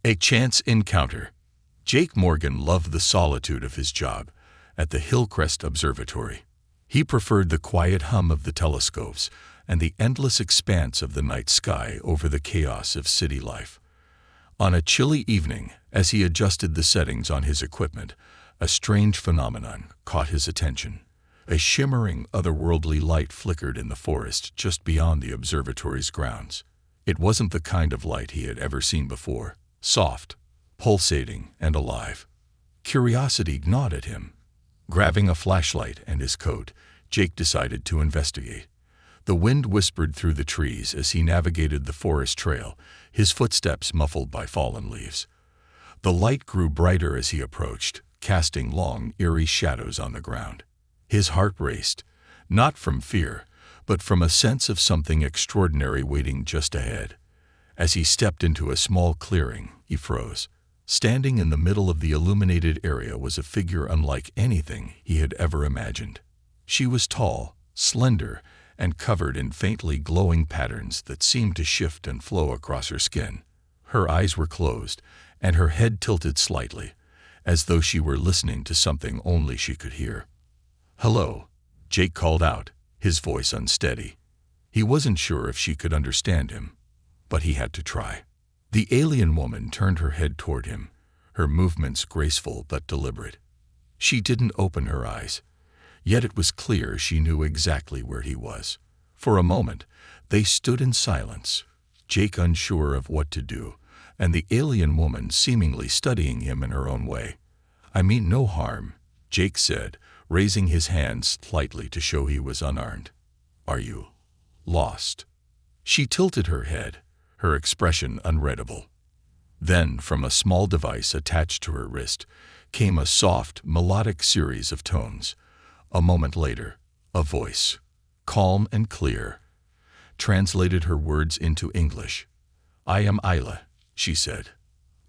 A chance encounter. Jake Morgan loved the solitude of his job at the Hillcrest Observatory. He preferred the quiet hum of the telescopes and the endless expanse of the night sky over the chaos of city life. On a chilly evening, as he adjusted the settings on his equipment, a strange phenomenon caught his attention. A shimmering, otherworldly light flickered in the forest just beyond the observatory's grounds. It wasn't the kind of light he had ever seen before. Soft, pulsating, and alive. Curiosity gnawed at him. Grabbing a flashlight and his coat, Jake decided to investigate. The wind whispered through the trees as he navigated the forest trail, his footsteps muffled by fallen leaves. The light grew brighter as he approached, casting long, eerie shadows on the ground. His heart raced, not from fear, but from a sense of something extraordinary waiting just ahead. As he stepped into a small clearing, he froze. Standing in the middle of the illuminated area was a figure unlike anything he had ever imagined. She was tall, slender, and covered in faintly glowing patterns that seemed to shift and flow across her skin. Her eyes were closed, and her head tilted slightly, as though she were listening to something only she could hear. "Hello," Jake called out, his voice unsteady. He wasn't sure if she could understand him, but he had to try. The alien woman turned her head toward him, her movements graceful but deliberate. She didn't open her eyes, yet it was clear she knew exactly where he was. For a moment, they stood in silence, Jake unsure of what to do, and the alien woman seemingly studying him in her own way. "I mean no harm," Jake said, raising his hands slightly to show he was unarmed. "Are you lost?" She tilted her head, her expression unreadable. Then, from a small device attached to her wrist, came a soft, melodic series of tones. A moment later, a voice, calm and clear, translated her words into English. "I am Isla," she said.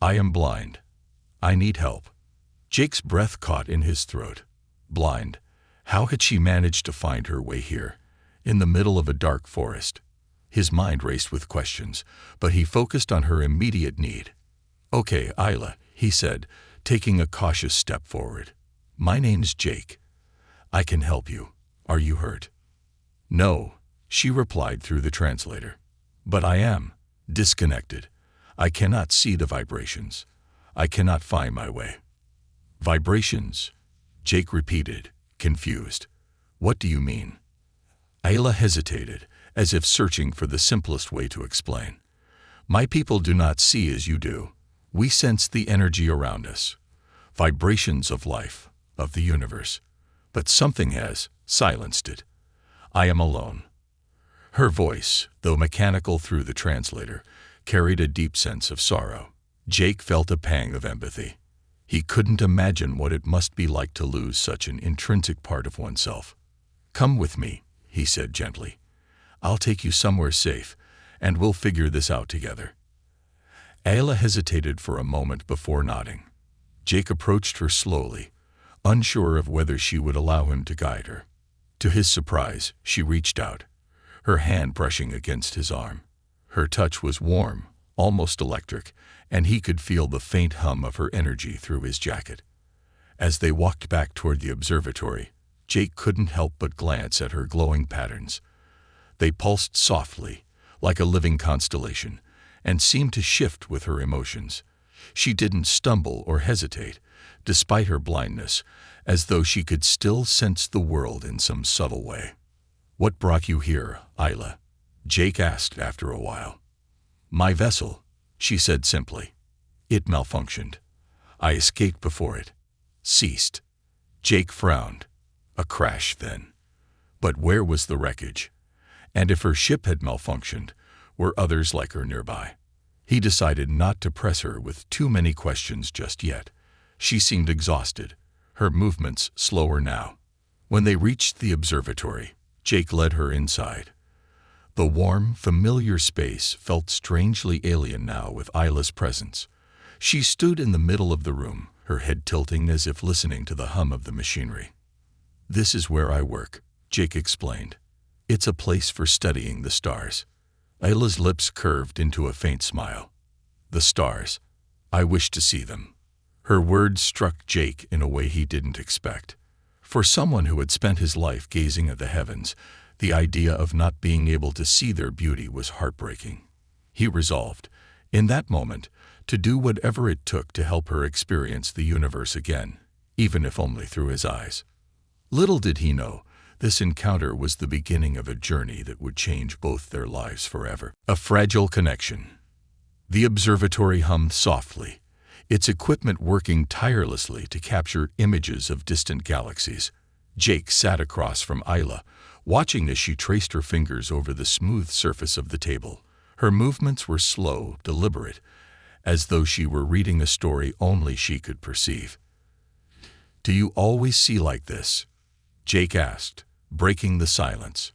"I am blind. I need help." Jake's breath caught in his throat. Blind. How had she managed to find her way here, in the middle of a dark forest? His mind raced with questions, but he focused on her immediate need. "Okay, Isla," he said, taking a cautious step forward. "My name's Jake. I can help you. Are you hurt?" "No," she replied through the translator. "But I am disconnected. I cannot see the vibrations. I cannot find my way." "Vibrations?" Jake repeated, confused. "What do you mean?" Ayla hesitated, as if searching for the simplest way to explain. "My people do not see as you do. We sense the energy around us. Vibrations of life, of the universe. But something has silenced it. I am alone." Her voice, though mechanical through the translator, carried a deep sense of sorrow. Jake felt a pang of empathy. He couldn't imagine what it must be like to lose such an intrinsic part of oneself. "Come with me," he said gently. "I'll take you somewhere safe, and we'll figure this out together." Ayla hesitated for a moment before nodding. Jake approached her slowly, unsure of whether she would allow him to guide her. To his surprise, she reached out, her hand brushing against his arm. Her touch was warm, almost electric, and he could feel the faint hum of her energy through his jacket. As they walked back toward the observatory, Jake couldn't help but glance at her glowing patterns. They pulsed softly, like a living constellation, and seemed to shift with her emotions. She didn't stumble or hesitate, despite her blindness, as though she could still sense the world in some subtle way. "What brought you here, Isla?" Jake asked after a while. "My vessel," she said simply. "It malfunctioned. I escaped before it ceased." Jake frowned. A crash, then. But where was the wreckage? And if her ship had malfunctioned, were others like her nearby? He decided not to press her with too many questions just yet. She seemed exhausted, her movements slower now. When they reached the observatory, Jake led her inside. The warm, familiar space felt strangely alien now with Isla's presence. She stood in the middle of the room, her head tilting as if listening to the hum of the machinery. "This is where I work," Jake explained. "It's a place for studying the stars." Isla's lips curved into a faint smile. "The stars. I wish to see them. Her words struck Jake in a way he didn't expect. For someone who had spent his life gazing at the heavens, the idea of not being able to see their beauty was heartbreaking. He resolved, in that moment, to do whatever it took to help her experience the universe again, even if only through his eyes. Little did he know, this encounter was the beginning of a journey that would change both their lives forever. A fragile connection. The observatory hummed softly, its equipment working tirelessly to capture images of distant galaxies. Jake sat across from Isla, watching as she traced her fingers over the smooth surface of the table. Her movements were slow, deliberate, as though she were reading a story only she could perceive. "Do you always see like this?" Jake asked, breaking the silence.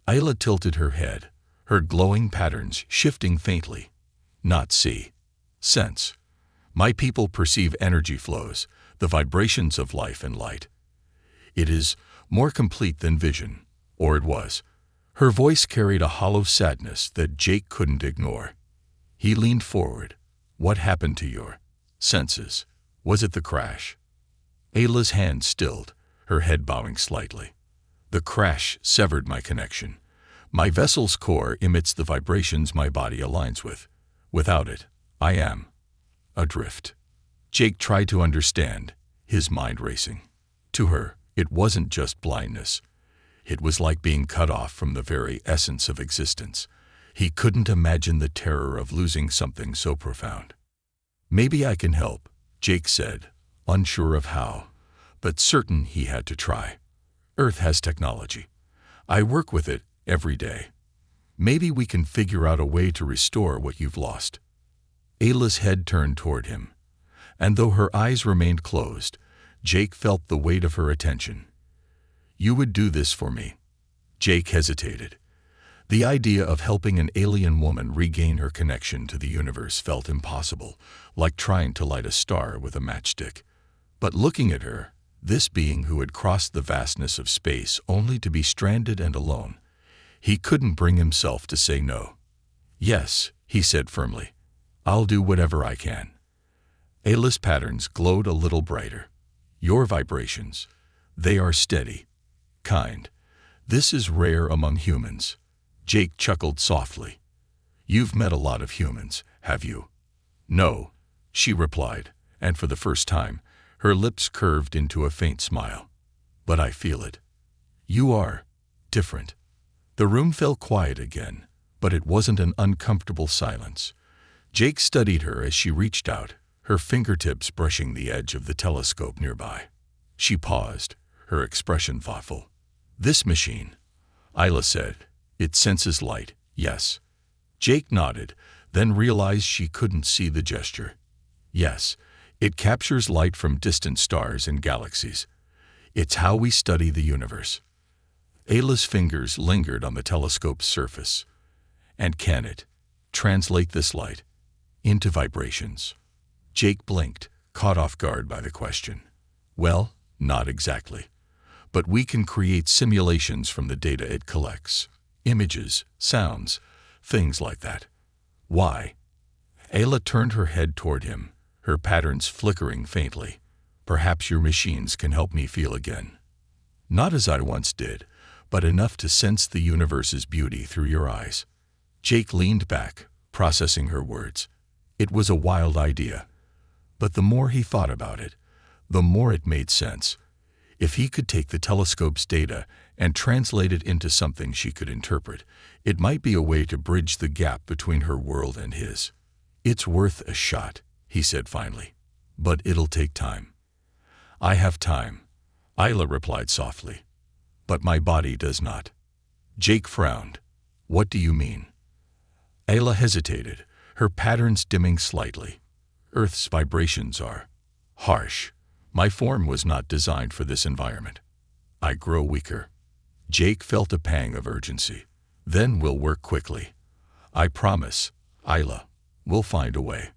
Isla tilted her head, her glowing patterns shifting faintly. "Not see. Sense. My people perceive energy flows, the vibrations of life and light. It is more complete than vision, or it was." Her voice carried a hollow sadness that Jake couldn't ignore. He leaned forward. "What happened to your senses? Was it the crash?" Ayla's hand stilled, her head bowing slightly. "The crash severed my connection. My vessel's core emits the vibrations my body aligns with. Without it, I am adrift." Jake tried to understand, his mind racing. To her, it wasn't just blindness. It was like being cut off from the very essence of existence. He couldn't imagine the terror of losing something so profound. "Maybe I can help," Jake said, unsure of how, but certain he had to try. "Earth has technology. I work with it every day. Maybe we can figure out a way to restore what you've lost." Ayla's head turned toward him, and though her eyes remained closed, Jake felt the weight of her attention. "You would do this for me?" Jake hesitated. The idea of helping an alien woman regain her connection to the universe felt impossible, like trying to light a star with a matchstick. But looking at her, this being who had crossed the vastness of space only to be stranded and alone, he couldn't bring himself to say no. "Yes," he said firmly. "I'll do whatever I can." Ayla's patterns glowed a little brighter. "Your vibrations, they are steady, kind. This is rare among humans." Jake chuckled softly. "You've met a lot of humans, have you?" "No," she replied, and for the first time, her lips curved into a faint smile. "But I feel it. You are different." The room fell quiet again, but it wasn't an uncomfortable silence. Jake studied her as she reached out, her fingertips brushing the edge of the telescope nearby. She paused, her expression thoughtful. "This machine," Isla said, "it senses light, yes?" Jake nodded, then realized she couldn't see the gesture. "Yes, it captures light from distant stars and galaxies. It's how we study the universe." Ayla's fingers lingered on the telescope's surface. "And can it translate this light into vibrations?" Jake blinked, caught off guard by the question. "Well, not exactly. But we can create simulations from the data it collects. Images, sounds, things like that." "Why?" Ayla turned her head toward him, her patterns flickering faintly. "Perhaps your machines can help me feel again. Not as I once did, but enough to sense the universe's beauty through your eyes." Jake leaned back, processing her words. It was a wild idea, but the more he thought about it, the more it made sense. If he could take the telescope's data and translate it into something she could interpret, it might be a way to bridge the gap between her world and his. "It's worth a shot," he said finally. "But it'll take time." "I have time," Isla replied softly. "But my body does not." Jake frowned. "What do you mean?" Ayla hesitated, her patterns dimming slightly. "Earth's vibrations are harsh. My form was not designed for this environment. I grow weaker." Jake felt a pang of urgency. "Then we'll work quickly. I promise, Isla, we'll find a way."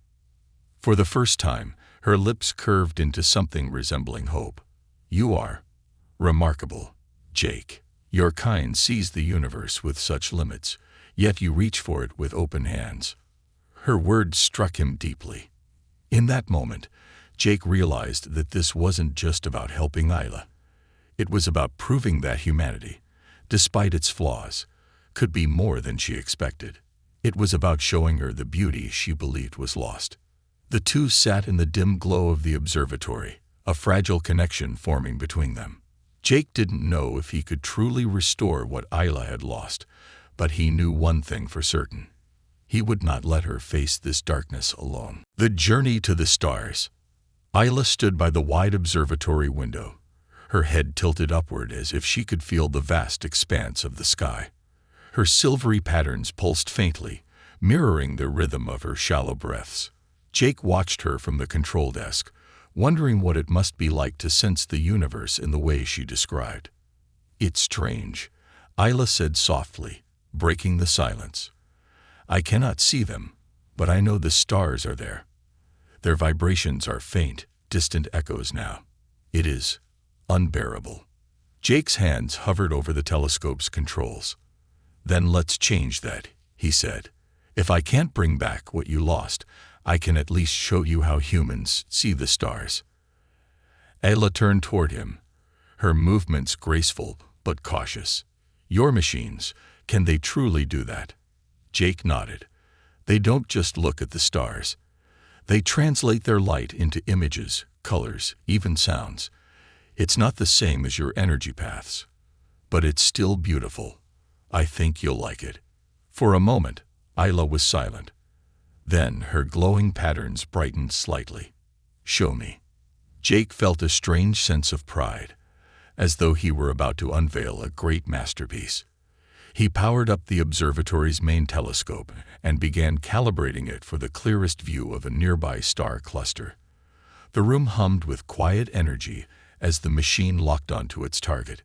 For the first time, her lips curved into something resembling hope. "You are remarkable, Jake. Your kind sees the universe with such limits, yet you reach for it with open hands." Her words struck him deeply. In that moment, Jake realized that this wasn't just about helping Isla. It was about proving that humanity, despite its flaws, could be more than she expected. It was about showing her the beauty she believed was lost. The two sat in the dim glow of the observatory, a fragile connection forming between them. Jake didn't know if he could truly restore what Isla had lost, but he knew one thing for certain. He would not let her face this darkness alone. The journey to the stars. Isla stood by the wide observatory window, her head tilted upward as if she could feel the vast expanse of the sky. Her silvery patterns pulsed faintly, mirroring the rhythm of her shallow breaths. Jake watched her from the control desk, wondering what it must be like to sense the universe in the way she described. "It's strange," Isla said softly, breaking the silence. "I cannot see them, but I know the stars are there. Their vibrations are faint, distant echoes now. It is unbearable." Jake's hands hovered over the telescope's controls. "Then let's change that," he said. "If I can't bring back what you lost, I can at least show you how humans see the stars." Ayla turned toward him, her movements graceful but cautious. "Your machines, can they truly do that?" Jake nodded. "They don't just look at the stars. They translate their light into images, colors, even sounds. It's not the same as your energy paths, but it's still beautiful. I think you'll like it." For a moment, Isla was silent. Then her glowing patterns brightened slightly. "Show me." Jake felt a strange sense of pride, as though he were about to unveil a great masterpiece. He powered up the observatory's main telescope and began calibrating it for the clearest view of a nearby star cluster. The room hummed with quiet energy as the machine locked onto its target.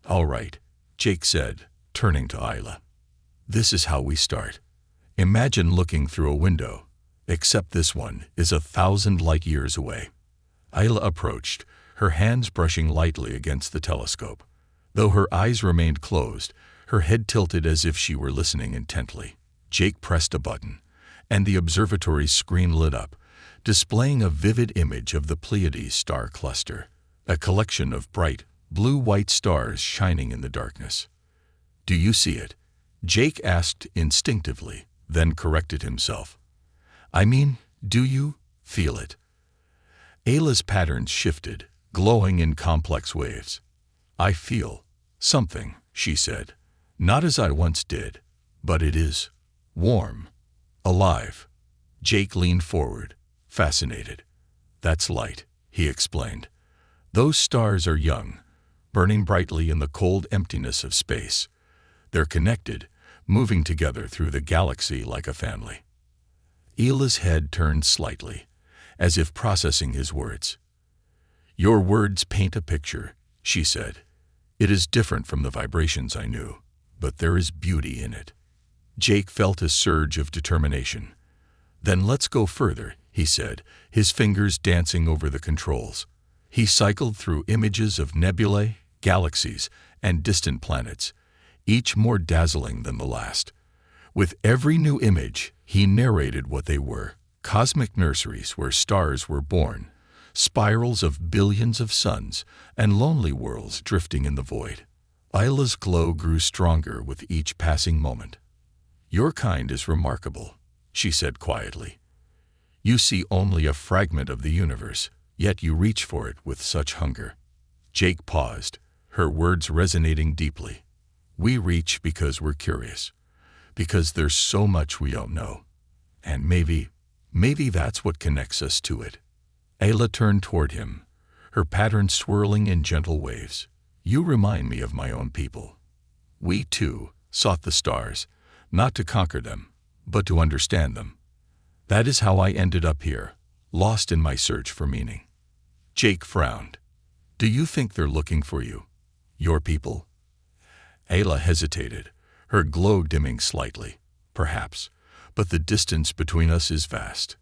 "All right," Jake said, turning to Isla. "This is how we start. Imagine looking through a window, except this one is 1,000 light years away." Isla approached, her hands brushing lightly against the telescope. Though her eyes remained closed, her head tilted as if she were listening intently. Jake pressed a button, and the observatory's screen lit up, displaying a vivid image of the Pleiades star cluster, a collection of bright, blue-white stars shining in the darkness. "Do you see it?" Jake asked instinctively, then corrected himself. "I mean, do you feel it?" Ayla's patterns shifted, glowing in complex waves. "I feel something," she said. "Not as I once did, but it is warm, alive." Jake leaned forward, fascinated. "That's light," he explained. "Those stars are young, burning brightly in the cold emptiness of space. They're connected, moving together through the galaxy like a family." Ayla's head turned slightly, as if processing his words. "Your words paint a picture," she said. "It is different from the vibrations I knew, but there is beauty in it." Jake felt a surge of determination. "Then let's go further," he said, his fingers dancing over the controls. He cycled through images of nebulae, galaxies, and distant planets, each more dazzling than the last. With every new image, he narrated what they were: cosmic nurseries where stars were born, spirals of billions of suns, and lonely worlds drifting in the void. Isla's glow grew stronger with each passing moment. "Your kind is remarkable," she said quietly. "You see only a fragment of the universe, yet you reach for it with such hunger." Jake paused, her words resonating deeply. "We reach because we're curious, because there's so much we don't know. And maybe that's what connects us to it." Ayla turned toward him, her pattern swirling in gentle waves. "You remind me of my own people. We, too, sought the stars, not to conquer them, but to understand them. That is how I ended up here, lost in my search for meaning." Jake frowned. "Do you think they're looking for you? Your people?" Ayla hesitated, her glow dimming slightly. "Perhaps, but the distance between us is vast.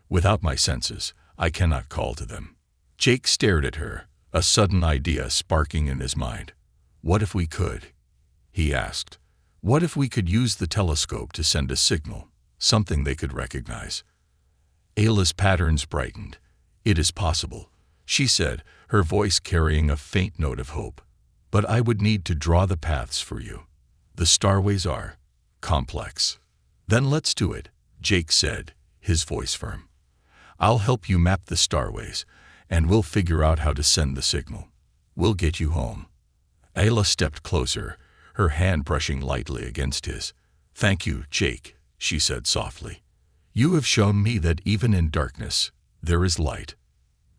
Without my senses, I cannot call to them." Jake stared at her, a sudden idea sparking in his mind. "What if we could?" he asked. "What if we could use the telescope to send a signal, something they could recognize?" Ayla's patterns brightened. "It is possible," she said, her voice carrying a faint note of hope. "But I would need to draw the paths for you. The starways are complex." "Then let's do it," Jake said, his voice firm. "I'll help you map the starways, and we'll figure out how to send the signal. We'll get you home." Ayla stepped closer, her hand brushing lightly against his. "Thank you, Jake," she said softly. "You have shown me that even in darkness, there is light."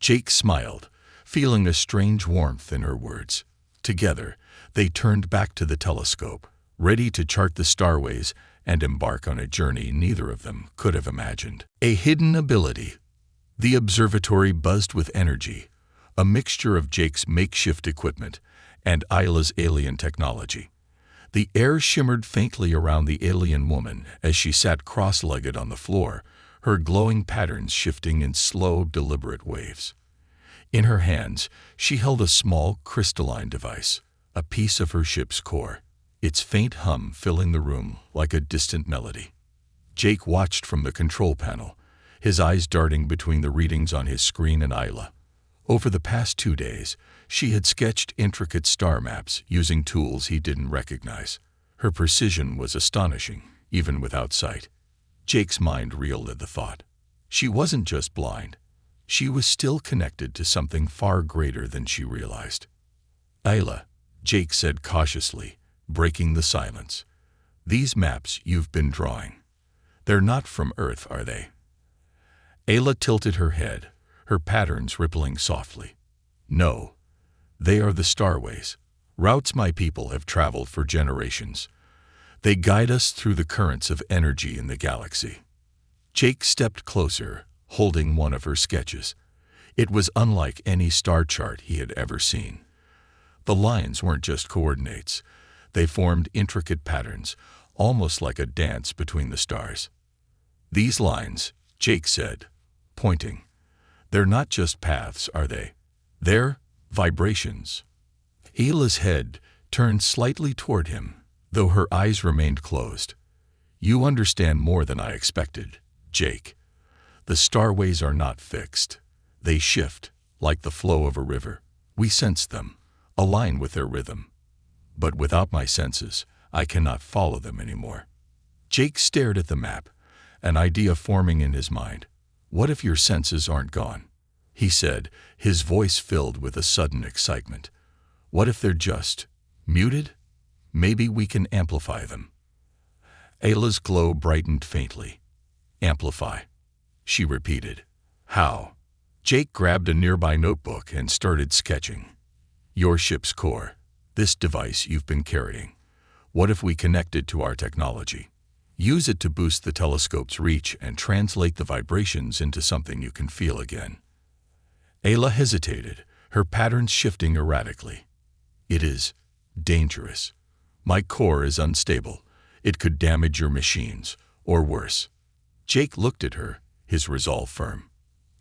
Jake smiled, feeling a strange warmth in her words. Together, they turned back to the telescope, ready to chart the starways and embark on a journey neither of them could have imagined. A hidden ability. The observatory buzzed with energy, a mixture of Jake's makeshift equipment and Ayla's alien technology. The air shimmered faintly around the alien woman as she sat cross-legged on the floor, her glowing patterns shifting in slow, deliberate waves. In her hands, she held a small, crystalline device, a piece of her ship's core, its faint hum filling the room like a distant melody. Jake watched from the control panel, his eyes darting between the readings on his screen and Ayla. Over the past 2 days, she had sketched intricate star maps using tools he didn't recognize. Her precision was astonishing, even without sight. Jake's mind reeled at the thought. She wasn't just blind. She was still connected to something far greater than she realized. "Ayla," Jake said cautiously, breaking the silence. "These maps you've been drawing, they're not from Earth, are they?" Ayla tilted her head, her patterns rippling softly. "No, they are the starways, routes my people have traveled for generations. They guide us through the currents of energy in the galaxy." Jake stepped closer, holding one of her sketches. It was unlike any star chart he had ever seen. The lines weren't just coordinates. They formed intricate patterns, almost like a dance between the stars. "These lines," Jake said, pointing, "they're not just paths, are they? They're vibrations." Ayla's head turned slightly toward him, though her eyes remained closed. "You understand more than I expected, Jake. The starways are not fixed. They shift, like the flow of a river. We sense them, align with their rhythm. But without my senses, I cannot follow them anymore." Jake stared at the map, an idea forming in his mind. "What if your senses aren't gone?" he said, his voice filled with a sudden excitement. "What if they're just muted? Maybe we can amplify them." Ayla's glow brightened faintly. "Amplify," she repeated. "How?" Jake grabbed a nearby notebook and started sketching. "Your ship's core, this device you've been carrying. What if we connect it to our technology? Use it to boost the telescope's reach and translate the vibrations into something you can feel again." Ayla hesitated, her patterns shifting erratically. "It is dangerous. My core is unstable. It could damage your machines, or worse." Jake looked at her, his resolve firm.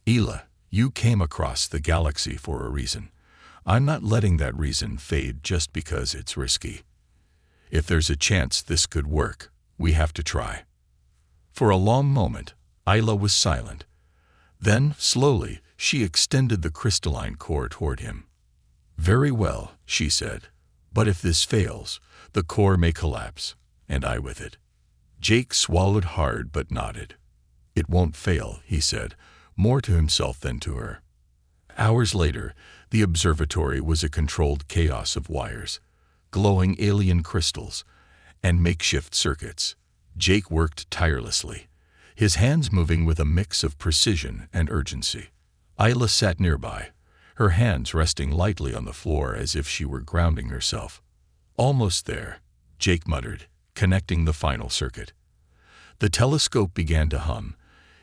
"Ayla, you came across the galaxy for a reason. I'm not letting that reason fade just because it's risky. If there's a chance this could work, we have to try." For a long moment, Ayla was silent. Then, slowly, she extended the crystalline core toward him. "Very well," she said. "But if this fails, the core may collapse, and I with it." Jake swallowed hard but nodded. "It won't fail," he said, more to himself than to her. Hours later, the observatory was a controlled chaos of wires, glowing alien crystals, and makeshift circuits. Jake worked tirelessly, his hands moving with a mix of precision and urgency. Ayla sat nearby, her hands resting lightly on the floor as if she were grounding herself. "Almost there," Jake muttered, connecting the final circuit. The telescope began to hum,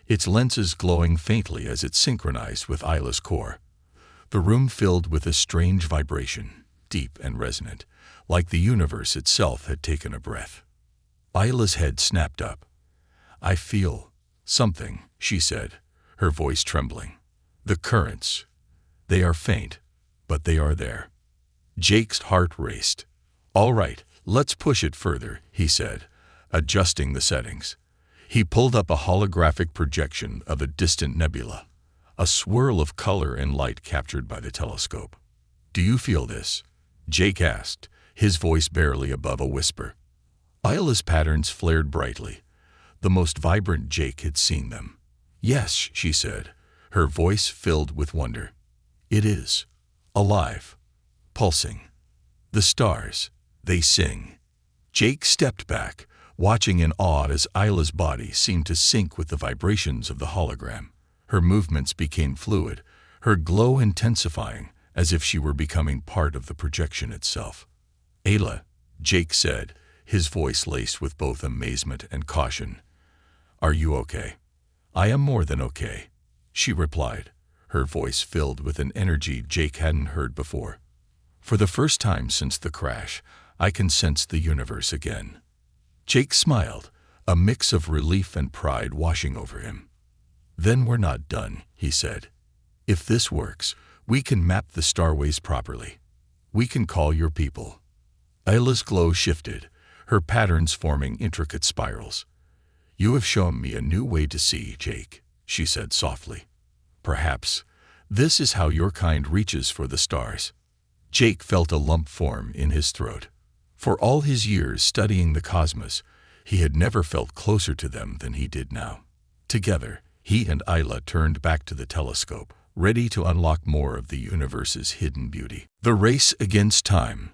its lenses glowing faintly as it synchronized with Ayla's core. The room filled with a strange vibration, deep and resonant, like the universe itself had taken a breath. Ayla's head snapped up. "I feel something," she said, her voice trembling. "The currents. They are faint, but they are there." Jake's heart raced. "All right, let's push it further," he said, adjusting the settings. He pulled up a holographic projection of a distant nebula, a swirl of color and light captured by the telescope. "Do you feel this?" Jake asked, his voice barely above a whisper. Isla's patterns flared brightly, the most vibrant Jake had seen them. "Yes," she said, her voice filled with wonder. "It is. Alive. Pulsing. The stars, they sing." Jake stepped back, watching in awe as Isla's body seemed to sync with the vibrations of the hologram. Her movements became fluid, her glow intensifying, as if she were becoming part of the projection itself. "Ayla," Jake said, his voice laced with both amazement and caution. "Are you okay?" "I am more than okay," she replied, her voice filled with an energy Jake hadn't heard before. "For the first time since the crash, I can sense the universe again." Jake smiled, a mix of relief and pride washing over him. "Then we're not done," he said. "If this works, we can map the starways properly. We can call your people." Isla's glow shifted, her patterns forming intricate spirals. "You have shown me a new way to see, Jake," she said softly. "Perhaps this is how your kind reaches for the stars." Jake felt a lump form in his throat. For all his years studying the cosmos, he had never felt closer to them than he did now. Together, he and Isla turned back to the telescope, ready to unlock more of the universe's hidden beauty. The race against time.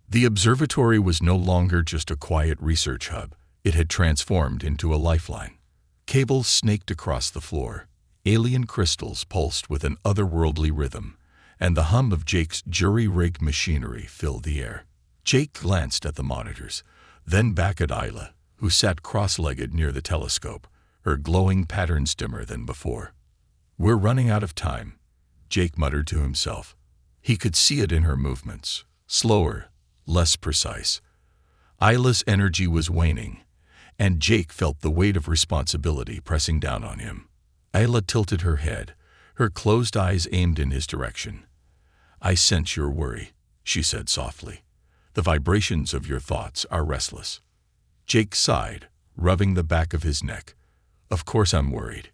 The observatory was no longer just a quiet research hub. It had transformed into a lifeline. Cables snaked across the floor, alien crystals pulsed with an otherworldly rhythm, and the hum of Jake's jury-rigged machinery filled the air. Jake glanced at the monitors, then back at Isla, who sat cross-legged near the telescope, her glowing patterns dimmer than before. "We're running out of time," Jake muttered to himself. He could see it in her movements, slower, less precise. Isla's energy was waning, and Jake felt the weight of responsibility pressing down on him. Isla tilted her head, her closed eyes aimed in his direction. "I sense your worry," she said softly. "The vibrations of your thoughts are restless." Jake sighed, rubbing the back of his neck. "Of course I'm worried.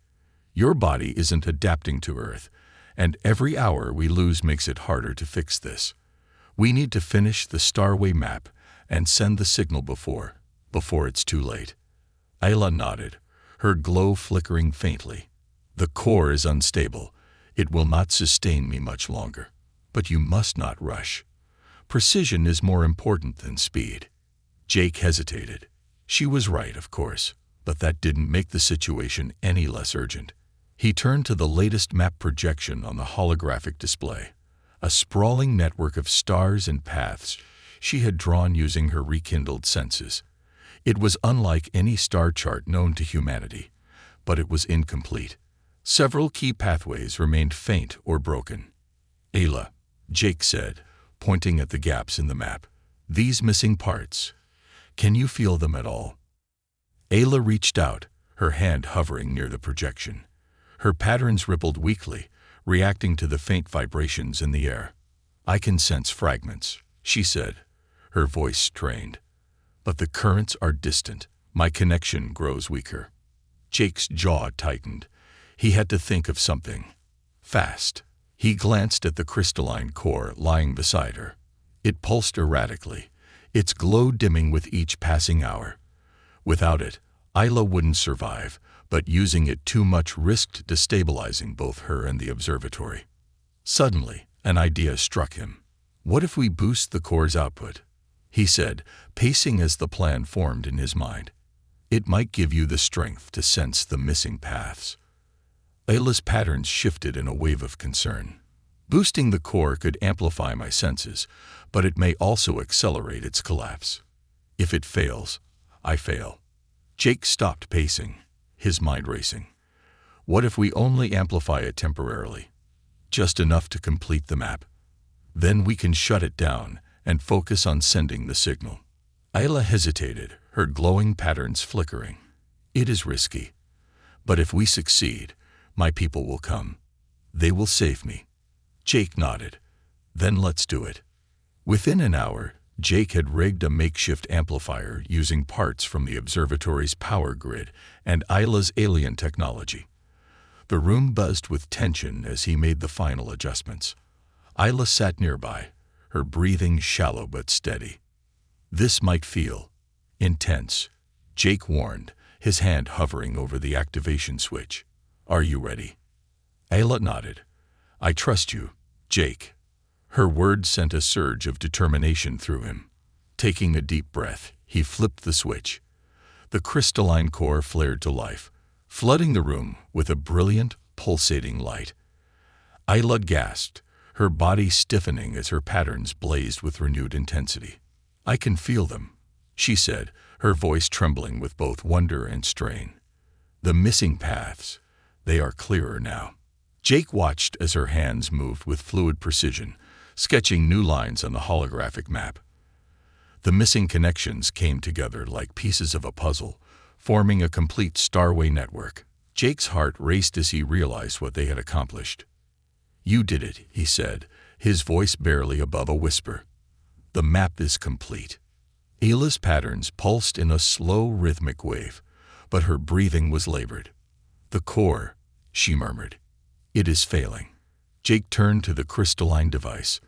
Your body isn't adapting to Earth, and every hour we lose makes it harder to fix this. We need to finish the starway map and send the signal before it's too late." Isla nodded, her glow flickering faintly. "The core is unstable. It will not sustain me much longer. But you must not rush. Precision is more important than speed." Jake hesitated. She was right, of course, but that didn't make the situation any less urgent. He turned to the latest map projection on the holographic display, a sprawling network of stars and paths she had drawn using her rekindled senses. It was unlike any star chart known to humanity, but it was incomplete. Several key pathways remained faint or broken. "Ayla," Jake said, pointing at the gaps in the map. "These missing parts, can you feel them at all?" Ayla reached out, her hand hovering near the projection. Her patterns rippled weakly, reacting to the faint vibrations in the air. "I can sense fragments," she said, her voice strained. "But the currents are distant. My connection grows weaker." Jake's jaw tightened. He had to think of something. Fast. He glanced at the crystalline core lying beside her. It pulsed erratically, its glow dimming with each passing hour. Without it, Isla wouldn't survive, but using it too much risked destabilizing both her and the observatory. Suddenly, an idea struck him. "What if we boost the core's output?" he said, pacing as the plan formed in his mind. "It might give you the strength to sense the missing paths." Ayla's patterns shifted in a wave of concern. "Boosting the core could amplify my senses, but it may also accelerate its collapse. If it fails, I fail." Jake stopped pacing, his mind racing. "What if we only amplify it temporarily? Just enough to complete the map. Then we can shut it down and focus on sending the signal." Isla hesitated, her glowing patterns flickering. "It is risky. But if we succeed, my people will come. They will save me." Jake nodded. "Then let's do it." Within an hour, Jake had rigged a makeshift amplifier using parts from the observatory's power grid and Isla's alien technology. The room buzzed with tension as he made the final adjustments. Isla sat nearby, her breathing shallow but steady. "This might feel intense," Jake warned, his hand hovering over the activation switch. "Are you ready?" Isla nodded. "I trust you, Jake." Her words sent a surge of determination through him. Taking a deep breath, he flipped the switch. The crystalline core flared to life, flooding the room with a brilliant, pulsating light. Isla gasped, her body stiffening as her patterns blazed with renewed intensity. "I can feel them," she said, her voice trembling with both wonder and strain. "The missing paths, they are clearer now." Jake watched as her hands moved with fluid precision, sketching new lines on the holographic map. The missing connections came together like pieces of a puzzle, forming a complete starway network. Jake's heart raced as he realized what they had accomplished. "You did it," he said, his voice barely above a whisper. "The map is complete." Isla's patterns pulsed in a slow, rhythmic wave, but her breathing was labored. "The core," she murmured. "It is failing." Jake turned to the crystalline device.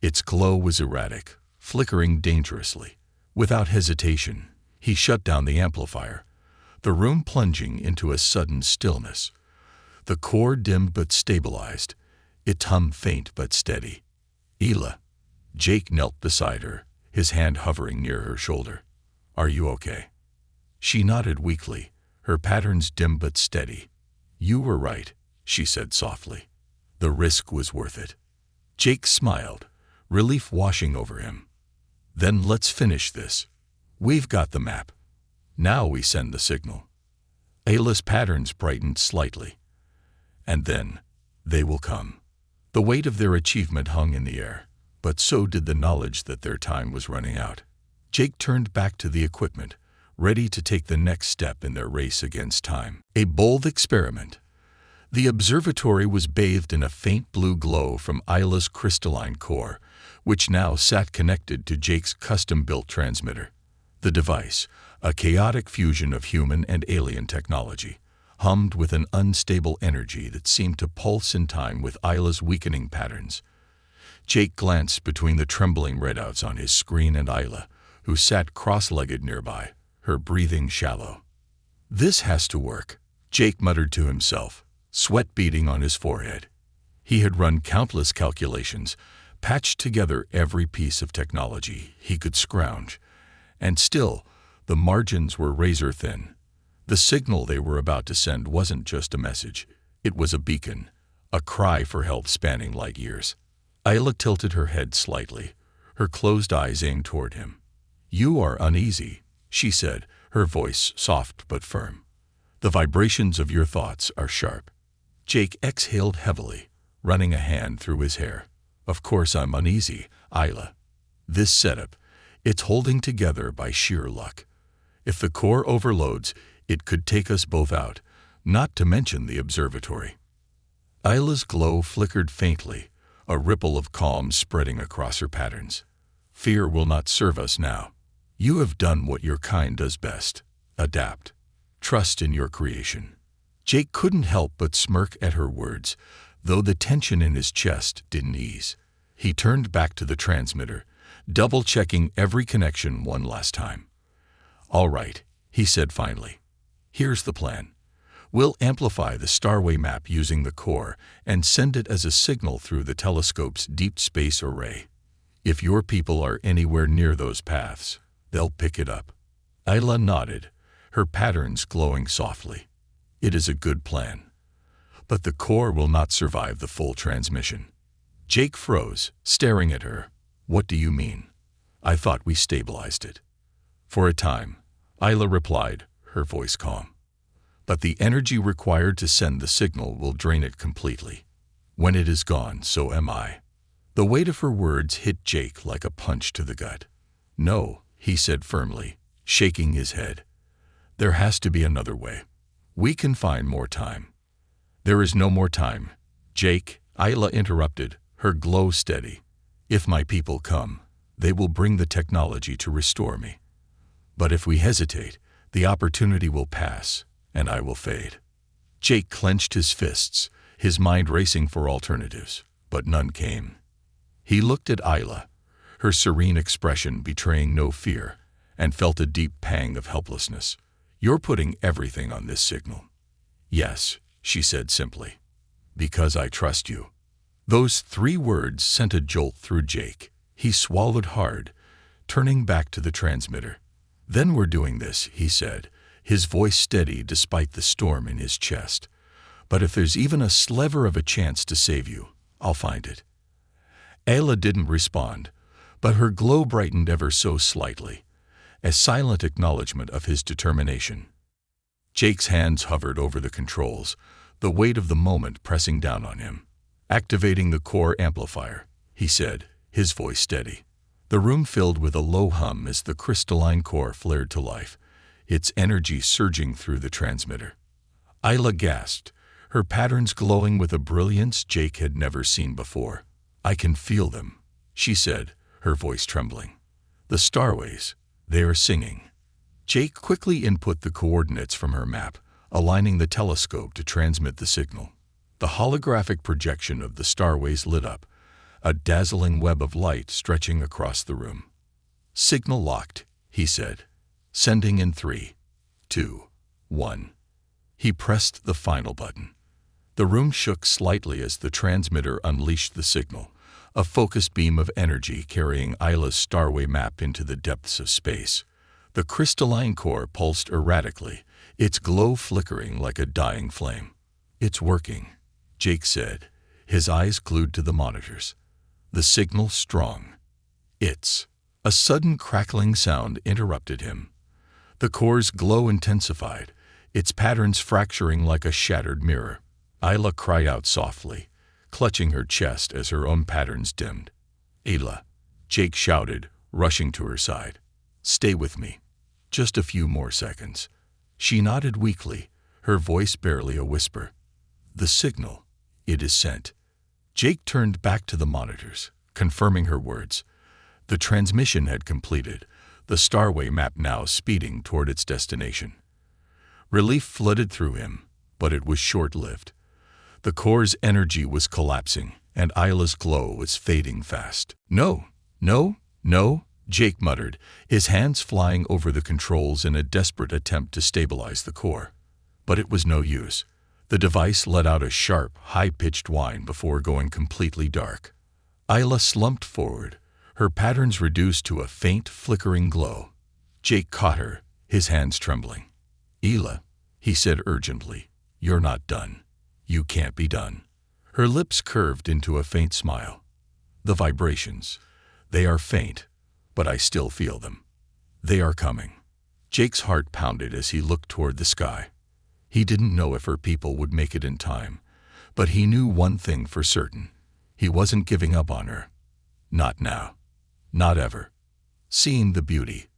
Its glow was erratic, flickering dangerously. Without hesitation, he shut down the amplifier, the room plunging into a sudden stillness. The core dimmed but stabilized, its hum faint but steady. "Isla." Jake knelt beside her, his hand hovering near her shoulder. "Are you okay?" She nodded weakly, her patterns dim but steady. "You were right," she said softly. "The risk was worth it." Jake smiled, relief washing over him. "Then let's finish this. We've got the map. Now we send the signal." Isla's patterns brightened slightly. "And then, they will come." The weight of their achievement hung in the air, but so did the knowledge that their time was running out. Jake turned back to the equipment, ready to take the next step in their race against time. A bold experiment. The observatory was bathed in a faint blue glow from Isla's crystalline core, which now sat connected to Jake's custom-built transmitter. The device, a chaotic fusion of human and alien technology, hummed with an unstable energy that seemed to pulse in time with Isla's weakening patterns. Jake glanced between the trembling readouts on his screen and Isla, who sat cross-legged nearby, her breathing shallow. "This has to work," Jake muttered to himself, sweat beading on his forehead. He had run countless calculations, patched together every piece of technology he could scrounge, and still, the margins were razor-thin. The signal they were about to send wasn't just a message. It was a beacon, a cry for help spanning light years. Isla tilted her head slightly, her closed eyes aimed toward him. "You are uneasy," she said, her voice soft but firm. "The vibrations of your thoughts are sharp." Jake exhaled heavily, running a hand through his hair. "Of course I'm uneasy, Isla. This setup, it's holding together by sheer luck. If the core overloads, it could take us both out, not to mention the observatory." Isla's glow flickered faintly, a ripple of calm spreading across her patterns. "Fear will not serve us now. You have done what your kind does best. Adapt. Trust in your creation." Jake couldn't help but smirk at her words, though the tension in his chest didn't ease. He turned back to the transmitter, double-checking every connection one last time. "All right," he said finally. "Here's the plan. We'll amplify the starway map using the core and send it as a signal through the telescope's deep space array. If your people are anywhere near those paths, they'll pick it up." Isla nodded, her patterns glowing softly. "It is a good plan. But the core will not survive the full transmission." Jake froze, staring at her. "What do you mean?" "I thought we stabilized it." "For a time," Isla replied, her voice calm. "But the energy required to send the signal will drain it completely. When it is gone, so am I." The weight of her words hit Jake like a punch to the gut. "No," he said firmly, shaking his head. "There has to be another way. We can find more time." "There is no more time, Jake," Isla interrupted, her glow steady. "If my people come, They will bring the technology to restore me. But if we hesitate, the opportunity will pass, and I will fade. Jake clenched his fists, his mind racing for alternatives, but none came. He looked at Isla, her serene expression betraying no fear, and felt a deep pang of helplessness. You're putting everything on this signal. Yes, she said simply. Because I trust you. Those 3 words sent a jolt through Jake. He swallowed hard, turning back to the transmitter. Then we're doing this, he said, his voice steady despite the storm in his chest. But if there's even a sliver of a chance to save you, I'll find it. Ayla didn't respond, but her glow brightened ever so slightly, a silent acknowledgement of his determination. Jake's hands hovered over the controls, the weight of the moment pressing down on him. Activating the core amplifier, he said, his voice steady. The room filled with a low hum as the crystalline core flared to life, its energy surging through the transmitter. Isla gasped, her patterns glowing with a brilliance Jake had never seen before. I can feel them, she said, her voice trembling. The starways, they are singing. Jake quickly input the coordinates from her map, aligning the telescope to transmit the signal. The holographic projection of the starways lit up, a dazzling web of light stretching across the room. Signal locked, he said, sending in 3, 2, 1. He pressed the final button. The room shook slightly as the transmitter unleashed the signal, a focused beam of energy carrying Isla's starway map into the depths of space. The crystalline core pulsed erratically, its glow flickering like a dying flame. It's working, Jake said, his eyes glued to the monitors. The signal strong. It's. A sudden crackling sound interrupted him. The core's glow intensified, its patterns fracturing like a shattered mirror. Isla cried out softly, clutching her chest as her own patterns dimmed. Ayla, Jake shouted, rushing to her side. Stay with me. Just a few more seconds. She nodded weakly, her voice barely a whisper. The signal. It is sent. Jake turned back to the monitors, confirming her words. The transmission had completed, the starway map now speeding toward its destination. Relief flooded through him, but it was short-lived. The core's energy was collapsing, and Isla's glow was fading fast. No, no, no, Jake muttered, his hands flying over the controls in a desperate attempt to stabilize the core. But it was no use. The device let out a sharp, high-pitched whine before going completely dark. Isla slumped forward, her patterns reduced to a faint, flickering glow. Jake caught her, his hands trembling. Ayla, he said urgently, you're not done. You can't be done. Her lips curved into a faint smile. The vibrations, they are faint, but I still feel them. They are coming. Jake's heart pounded as he looked toward the sky. He didn't know if her people would make it in time, but he knew one thing for certain. He wasn't giving up on her. Not now. Not ever. Seeing the beauty.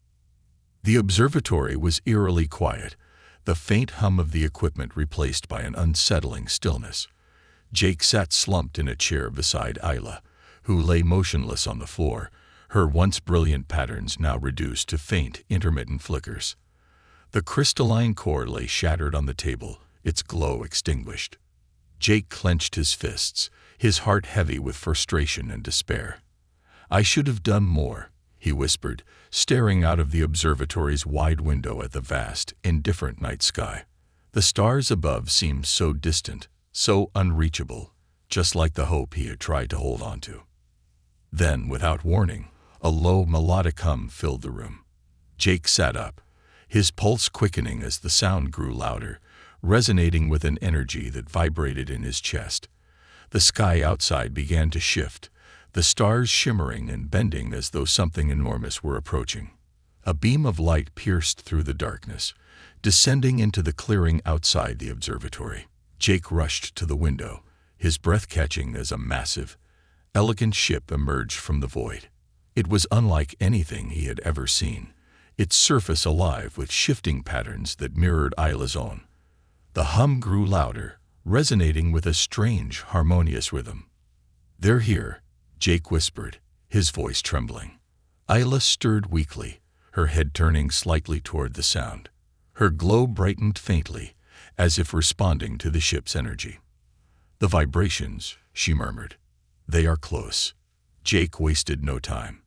The observatory was eerily quiet, the faint hum of the equipment replaced by an unsettling stillness. Jake sat slumped in a chair beside Isla, who lay motionless on the floor, her once brilliant patterns now reduced to faint, intermittent flickers. The crystalline core lay shattered on the table, its glow extinguished. Jake clenched his fists, his heart heavy with frustration and despair. I should have done more, he whispered, staring out of the observatory's wide window at the vast, indifferent night sky. The stars above seemed so distant, so unreachable, just like the hope he had tried to hold on to. Then, without warning, a low, melodic hum filled the room. Jake sat up, his pulse quickening as the sound grew louder, resonating with an energy that vibrated in his chest. The sky outside began to shift, the stars shimmering and bending as though something enormous were approaching. A beam of light pierced through the darkness, descending into the clearing outside the observatory. Jake rushed to the window, his breath catching as a massive, elegant ship emerged from the void. It was unlike anything he had ever seen, its surface alive with shifting patterns that mirrored Isla's own. The hum grew louder, resonating with a strange, harmonious rhythm. They're here, Jake whispered, his voice trembling. Isla stirred weakly, her head turning slightly toward the sound. Her glow brightened faintly, as if responding to the ship's energy. "The vibrations," she murmured. "They are close." Jake wasted no time.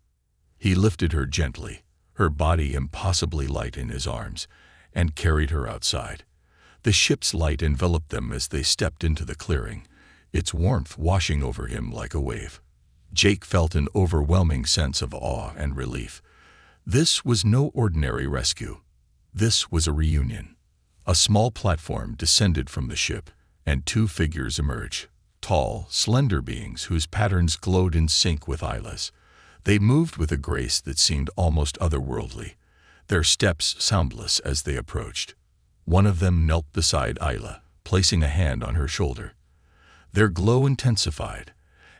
He lifted her gently, her body impossibly light in his arms, and carried her outside. The ship's light enveloped them as they stepped into the clearing, its warmth washing over him like a wave. Jake felt an overwhelming sense of awe and relief. This was no ordinary rescue. This was a reunion. A small platform descended from the ship, and two figures emerged, tall, slender beings whose patterns glowed in sync with Isla's. They moved with a grace that seemed almost otherworldly, their steps soundless as they approached. One of them knelt beside Isla, placing a hand on her shoulder. Their glow intensified,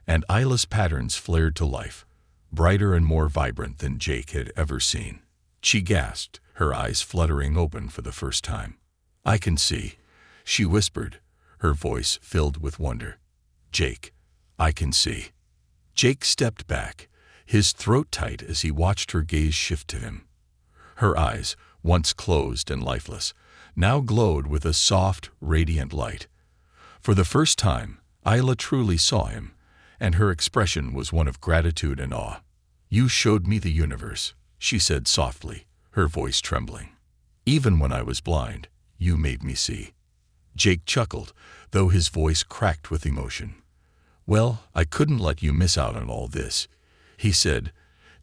and Isla's patterns flared to life, brighter and more vibrant than Jake had ever seen. She gasped, her eyes fluttering open for the first time. "I can see," she whispered, her voice filled with wonder. "Jake, I can see." Jake stepped back, his throat tight as he watched her gaze shift to him. Her eyes, once closed and lifeless, now glowed with a soft, radiant light. For the first time, Isla truly saw him, and her expression was one of gratitude and awe. "You showed me the universe," she said softly, her voice trembling. "Even when I was blind, you made me see." Jake chuckled, though his voice cracked with emotion. "Well, I couldn't let you miss out on all this," he said,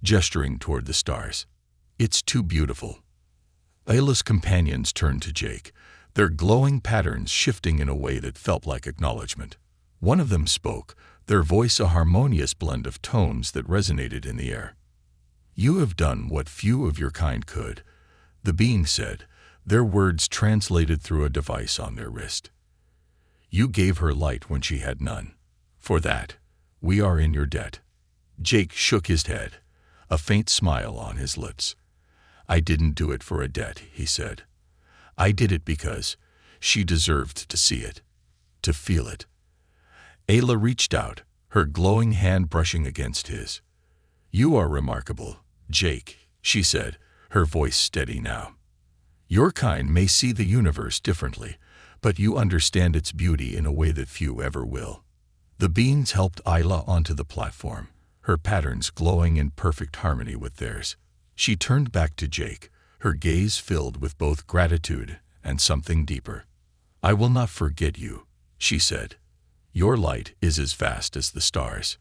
gesturing toward the stars. "It's too beautiful." Isla's companions turned to Jake, their glowing patterns shifting in a way that felt like acknowledgement. One of them spoke, their voice a harmonious blend of tones that resonated in the air. "You have done what few of your kind could," the being said, their words translated through a device on their wrist. "You gave her light when she had none. For that, we are in your debt." Jake shook his head, a faint smile on his lips. "I didn't do it for a debt," he said. "I did it because she deserved to see it, to feel it." Ayla reached out, her glowing hand brushing against his. "You are remarkable, Jake," she said, her voice steady now. "Your kind may see the universe differently, but you understand its beauty in a way that few ever will." The beings helped Isla onto the platform, her patterns glowing in perfect harmony with theirs. She turned back to Jake, her gaze filled with both gratitude and something deeper. "I will not forget you," she said. "Your light is as vast as the stars."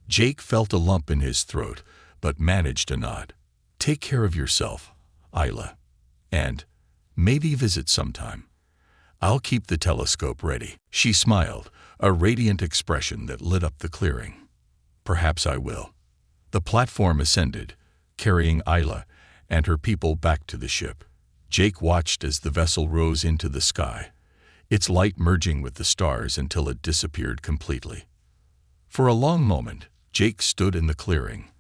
Jake felt a lump in his throat, but managed a nod. "Take care of yourself, Isla. And maybe visit sometime. I'll keep the telescope ready." She smiled, a radiant expression that lit up the clearing. "Perhaps I will." The platform ascended, carrying Isla and her people back to the ship. Jake watched as the vessel rose into the sky, its light merging with the stars until it disappeared completely. For a long moment, Jake stood in the clearing,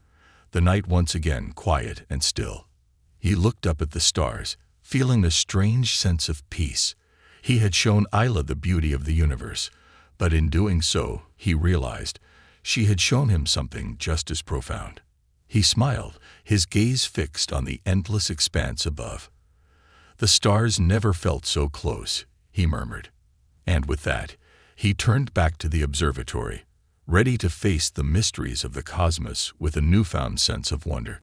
the night once again quiet and still. He looked up at the stars, feeling a strange sense of peace. He had shown Isla the beauty of the universe, but in doing so, he realized she had shown him something just as profound. He smiled, his gaze fixed on the endless expanse above. "The stars never felt so close," he murmured. And with that, he turned back to the observatory, ready to face the mysteries of the cosmos with a newfound sense of wonder.